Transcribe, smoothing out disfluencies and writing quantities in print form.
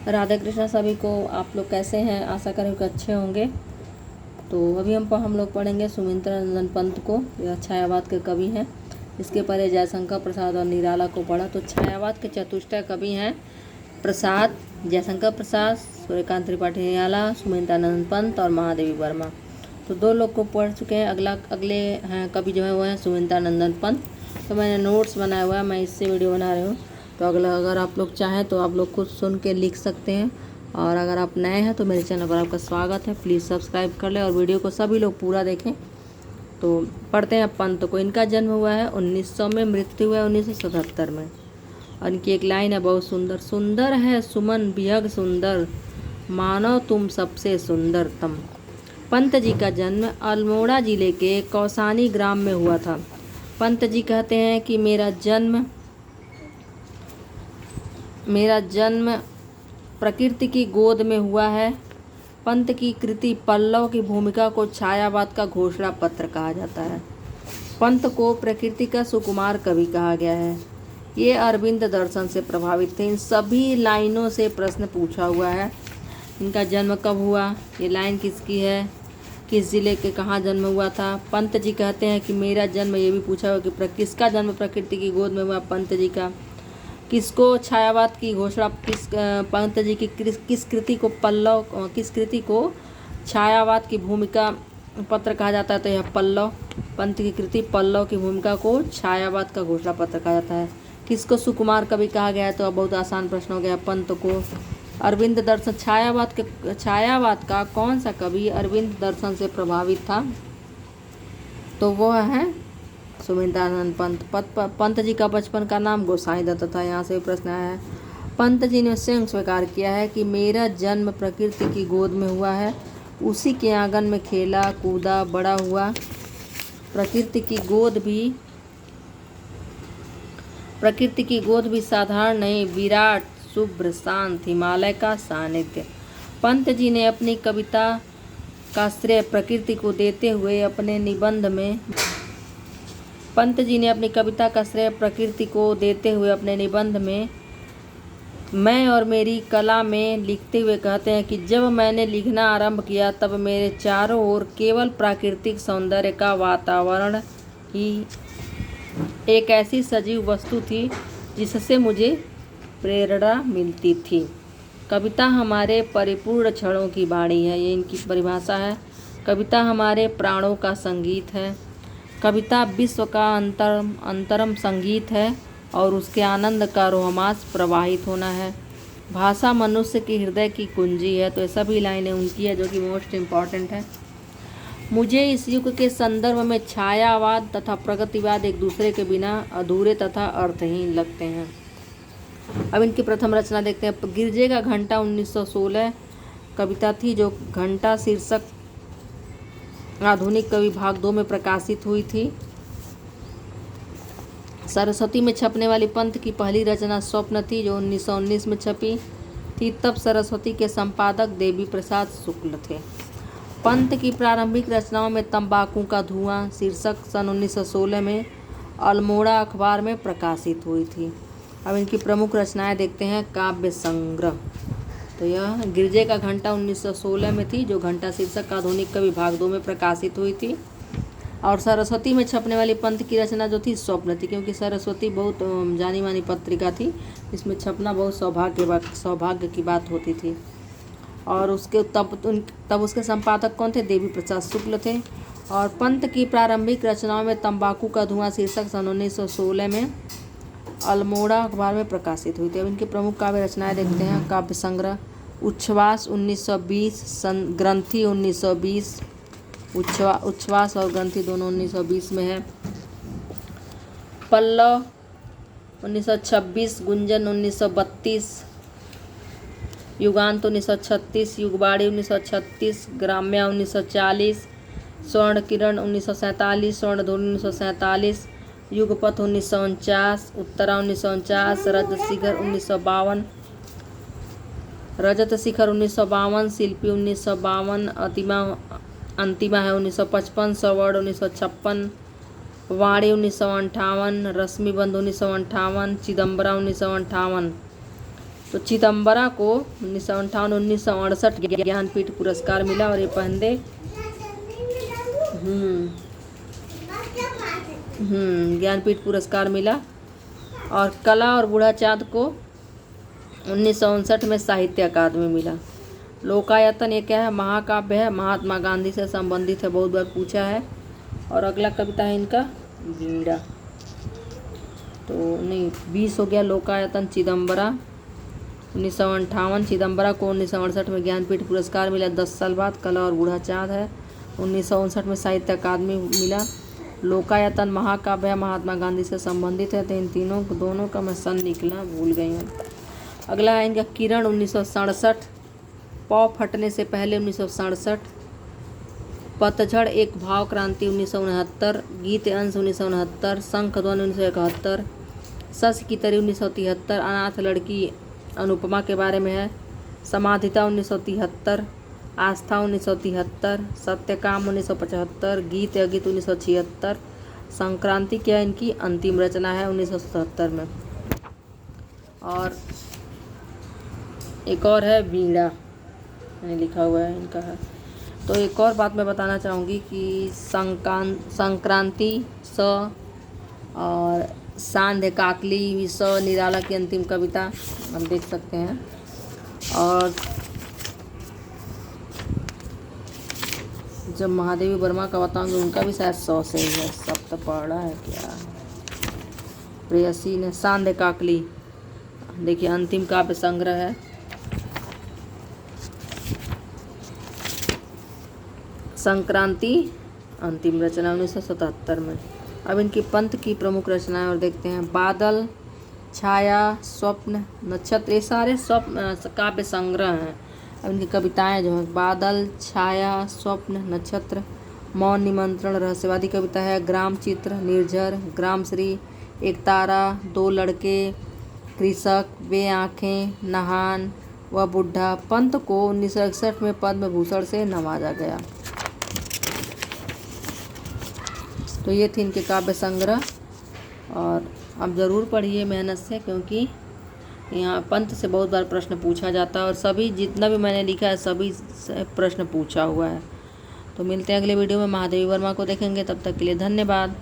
राधे कृष्णा सभी को। आप लोग कैसे हैं? आशा करें कि अच्छे होंगे। तो अभी हम लोग पढ़ेंगे सुमित्रानंदन पंत को। यह छायावाद के कवि हैं। इसके पहले जयशंकर प्रसाद और निराला को पढ़ा। तो छायावाद के चतुष्टय कवि हैं प्रसाद, जयशंकर प्रसाद, सूर्यकांत त्रिपाठी निराला, सुमित्रानंदन पंत और महादेवी वर्मा। तो 2 लोग को पढ़ चुके हैं। अगले हैं कवि जो है वो है सुमित्रानंदन पंत। तो मैंने नोट्स बनाया हुआ है, मैं इससे वीडियो बना रही हूँ। तो अगर आप लोग चाहें तो आप लोग खुद सुन के लिख सकते हैं। और अगर आप नए हैं तो मेरे चैनल पर आपका स्वागत है। प्लीज़ सब्सक्राइब कर लें और वीडियो को सभी लोग पूरा देखें। तो पढ़ते हैं पंत को। इनका जन्म हुआ है 1900 में, मृत्यु हुआ है 1977 में। और इनकी एक लाइन है बहुत सुंदर। सुंदर है सुमन बिहग सुंदर, मानो तुम सबसे सुंदरतम। पंत जी का जन्म अल्मोड़ा जिले के कौसानी ग्राम में हुआ था। पंत जी कहते हैं कि मेरा जन्म प्रकृति की गोद में हुआ है। पंत की कृति पल्लव की भूमिका को छायावाद का घोषणा पत्र कहा जाता है। पंत को प्रकृति का सुकुमार कवि कहा गया है। ये अरविंद दर्शन से प्रभावित थे। इन सभी लाइनों से प्रश्न पूछा हुआ है। इनका जन्म कब हुआ, ये लाइन किसकी है, किस जिले के कहाँ जन्म हुआ था। पंत जी कहते हैं कि मेरा जन्म, ये भी पूछा हुआ कि किसका जन्म प्रकृति की गोद में हुआ, पंत जी का। किसको छायावाद की घोषणा, पंत जी की किस कृति को छायावाद की भूमिका पत्र कहा जाता है। तो यह पल्लव, पंत की कृति पल्लव की भूमिका को छायावाद का घोषणा पत्र कहा जाता है। किसको सुकुमार कवि कहा गया है? तो अब बहुत आसान प्रश्न हो गया। पंत को। अरविंद दर्शन, छायावाद का कौन सा कवि अरविंद दर्शन से प्रभावित था? तो वो है सुमित्रानंद पंत। पंत जी का बचपन का नाम गोसाई दत्त था। यहाँ से प्रश्न आया है। पंत जी ने स्वयं स्वीकार किया है कि मेरा जन्म प्रकृति की गोद में हुआ है, उसी के आंगन में खेला कूदा बड़ा हुआ। प्रकृति की गोद भी साधारण नहीं, विराट शुभ्र शांत हिमालय का सानिध्य। पंत जी ने अपनी कविता का श्रेय प्रकृति को देते हुए अपने निबंध में मैं और मेरी कला में लिखते हुए कहते हैं कि जब मैंने लिखना आरंभ किया तब मेरे चारों ओर केवल प्राकृतिक सौंदर्य का वातावरण ही एक ऐसी सजीव वस्तु थी जिससे मुझे प्रेरणा मिलती थी। कविता हमारे परिपूर्ण क्षणों की वाणी है, ये इनकी परिभाषा है। कविता हमारे प्राणों का संगीत है। कविता विश्व का अंतरम संगीत है और उसके आनंद का रोमांस प्रवाहित होना है। भाषा मनुष्य के हृदय की कुंजी है। तो ये सभी लाइनें उनकी है जो कि मोस्ट इम्पॉर्टेंट है। मुझे इस युग के संदर्भ में छायावाद तथा प्रगतिवाद एक दूसरे के बिना अधूरे तथा अर्थहीन लगते हैं। अब इनकी प्रथम रचना देखते हैं। गिरजे का घंटा 1916 कविता थी, जो घंटा शीर्षक आधुनिक कवि भाग 2 में प्रकाशित हुई थी। सरस्वती में छपने वाली पंत की पहली रचना स्वप्न थी, जो 1919 में छपी थी। तब सरस्वती के संपादक देवी प्रसाद शुक्ल थे। पंत की प्रारंभिक रचनाओं में तंबाकू का धुआं शीर्षक सन 1916 में अल्मोड़ा अखबार में प्रकाशित हुई थी। अब इनकी प्रमुख रचनाएं देखते हैं। काव्य संग्रह, तो यह गिरजे का घंटा 1916 में थी, जो घंटा शीर्षक आधुनिक कवि भाग 2 में प्रकाशित हुई थी। और सरस्वती में छपने वाली पंत की रचना जो थी स्वप्न थी, क्योंकि सरस्वती बहुत जानी मानी पत्रिका थी, इसमें छपना बहुत सौभाग्य की बात होती थी। और उसके तब उसके संपादक कौन थे? देवी प्रसाद शुक्ल थे। और पंत की प्रारंभिक रचनाओं में तंबाकू का धुआं शीर्षक सन 1916 में अल्मोड़ा अखबार में प्रकाशित हुई थी। अब इनकी प्रमुख काव्य रचनाएं देखते हैं। काव्य संग्रह, उच्छ्वास 1920, ग्रंथि 1920, उच्छ्वास और ग्रंथि दोनों 1920 में है। पल्लव 1926, गुंजन 1932, युगांत 1936, युगबाड़ी 1936, ग्राम्या 1940, स्वर्ण किरण 1947, स्वर्ण ध्वनि 1947, युगपथ 1949, उत्तरा 1949, रजत शिखर 1952, शिल्पी 1952, अंतिमा है 1955, सवर्ण 1956, वाणी 1958, रश्मिबंध 1958, चिदम्बरा 1958। तो चिदम्बरा को 1958-1968 ज्ञानपीठ पुरस्कार मिला और ये पहले ज्ञानपीठ पुरस्कार मिला। और कला और बूढ़ा चाँद को 1959 में साहित्य अकादमी मिला। लोकायतन ये क्या है? महाकाव्य है, महात्मा गांधी से संबंधित है, बहुत बार पूछा है। और अगला कविता है इनका वीणा। तो नहीं 20 हो गया लोकायतन। चिदम्बरा 1958, चिदम्बरा को 1968 में ज्ञानपीठ पुरस्कार मिला 10 साल बाद। कला और बूढ़ा चाँद है 1959 में साहित्य अकादमी मिला। लोकायतन महाकाव्य है, महात्मा गांधी से संबंधित है। तो इन तीनों दोनों का मैं सन निकला भूल गई हूँ। अगला है इनका किरण 1967, पौ फटने से पहले 1967, पतझड़ एक भाव क्रांति 1969, गीत अंश 1969, शंख ध्वनि 1971, सस की तरी 1973, अनाथ लड़की अनुपमा के बारे में है, समाधिता 1973, आस्था 1973, सत्यकाम 1975, गीत अगीत 1976, संक्रांति क्या है इनकी अंतिम रचना है 1977 में। और एक और है वीणा, मैंने लिखा हुआ है इनका है। तो एक और बात मैं बताना चाहूँगी कि संक्रांति स और सांध्य काकली स निराला की अंतिम कविता हम देख सकते हैं। और जब महादेवी वर्मा का बताऊंगी उनका भी शायद 100 से ही है, सब तो पढ़ा है क्या। प्रेयसी ने सांध्य काकली, देखिए अंतिम काव्य संग्रह है। संक्रांति अंतिम रचना 1977 में। अब इनकी पंत की प्रमुख रचनाएं और देखते हैं। बादल, छाया, स्वप्न, नक्षत्र, ये सारे स्वप्न काव्य संग्रह हैं। अब इनकी कविताएं जो हैं बादल, छाया, स्वप्न, नक्षत्र, मौन निमंत्रण रहस्यवादी कविता है, ग्राम चित्र, निर्झर, ग्रामश्री, एक तारा, दो लड़के, कृषक, वे आँखें, नहान व बुढ़ा। पंत को 1961 में पद्म भूषण से नवाजा गया। तो ये थी इनके काव्य संग्रह। और आप ज़रूर पढ़िए मेहनत से, क्योंकि यहाँ पंत से बहुत बार प्रश्न पूछा जाता है और सभी जितना भी मैंने लिखा है सभी से प्रश्न पूछा हुआ है। तो मिलते हैं अगले वीडियो में, महादेवी वर्मा को देखेंगे। तब तक के लिए धन्यवाद।